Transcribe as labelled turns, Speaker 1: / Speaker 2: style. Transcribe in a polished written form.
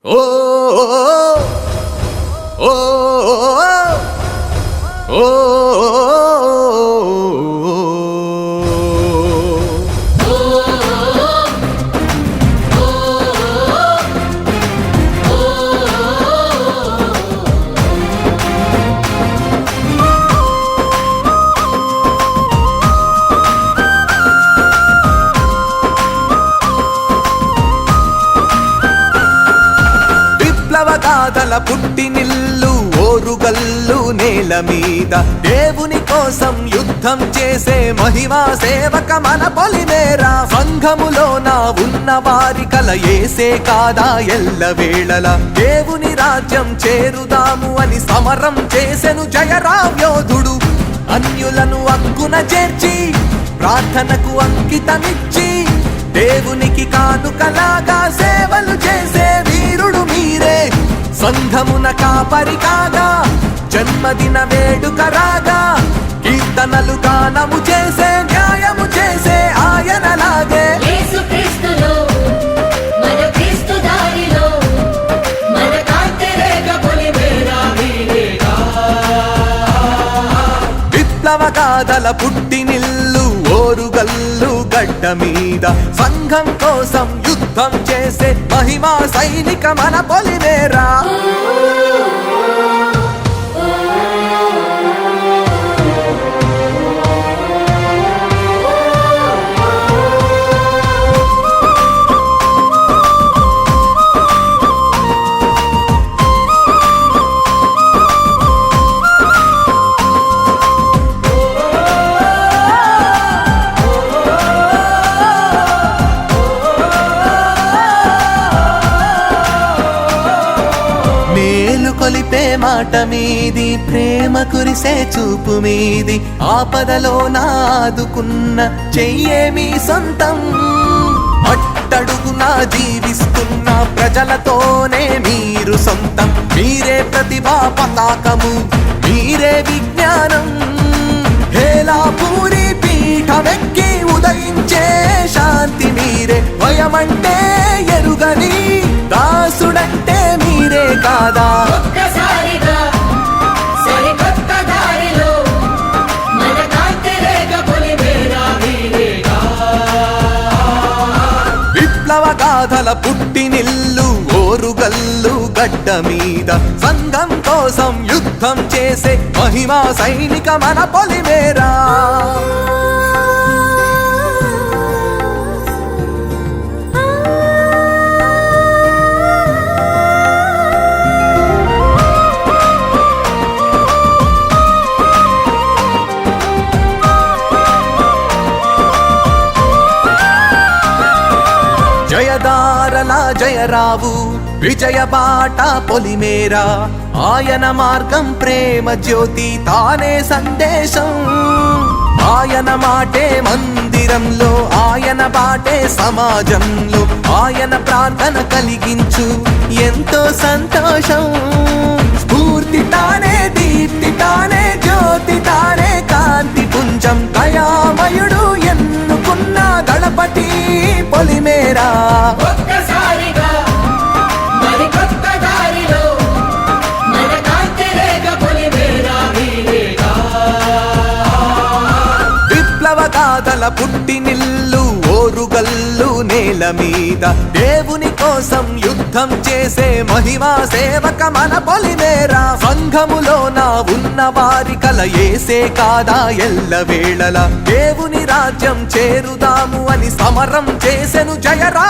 Speaker 1: ఓ ఓ ఓ విప్లవగాథల పుట్టినిల్లు ఓరుగల్లు నేల మీద దేవుని కోసం యుద్ధం చేసే మహిమా సేవక మన పొలిమేరా. సంఘములోన ఉన్న వారి కల ఏసే కాదా ఎల్లవేళల దేవుని రాజ్యం చేరుదాము అని సమరం చేసెను జయరాం యోధుడు. అన్యులను అక్కున చేర్చి ప్రార్థనకు అంకితమిచ్చి దేవునికి కానుకలాగా సేవలు చేసే వీరుడు మీరే. సంఘమున కాపరి కాగా జన్మదిన వేడుక రాగా కీర్తనలు గానము చేసే న్యాయము చేసే ఆయనలాగే. విప్లవగాథల పుట్టినిల్లు ఓరుగల్లు గడ్డ మీద సంఘం కోసం యుద్ధం చేసే మహిమా సైనిక మన పొలిమేరా. కొలిపే మాట మీది ప్రేమ కురిసే చూపు మీది ఆపదలో నాదుకున్న చెయ్యే మీ సొంతం. అట్టడుగునా జీవిస్తున్న ప్రజలతోనే మీరు సొంతం. మీరే ప్రతిభా పతాకము మీరే విజ్ఞానం. హేలాపూరి పీఠమెక్కి ఉదయించే శాంతి మీరే. భయమంటే ఎరుగని దాసుడంటే మీరే కాదా. విప్లవగాథల పుట్టినిల్లు ఓరుగల్లు గడ్డ మీద సంఘం కోసం యుద్ధం చేసే మహిమా సైనిక మన పొలిమేరా. జయదారల జయరావు విజయ బాట పొలిమేరా. ఆయన మార్గం ప్రేమ జ్యోతి తానే సందేశం. ఆయన మాటే మందిరంలో ఆయన బాటే సమాజంలో. ఆయన ప్రార్థన కలిగించు ఎంతో సంతోషం. స్ఫూర్తి తానే దీప్తి తానే జ్యోతి తానే కాంతి పుంజం. దయామయుడు ఎన్నుకున్న దళపతి పొలిమేరా. విప్లవగాథల పుట్టినిల్లు ఓరుగల్లు నేల మీద దేవుని కోసం యుద్ధం చేసే మహిమా సేవక మన పొలిమేరా. సంఘములోన ఉన్న వారి కల ఏసే కాదా ఎల్లవేళల దేవుని రాజ్యం చేరుదాము అని సమరం చేసెను జయరా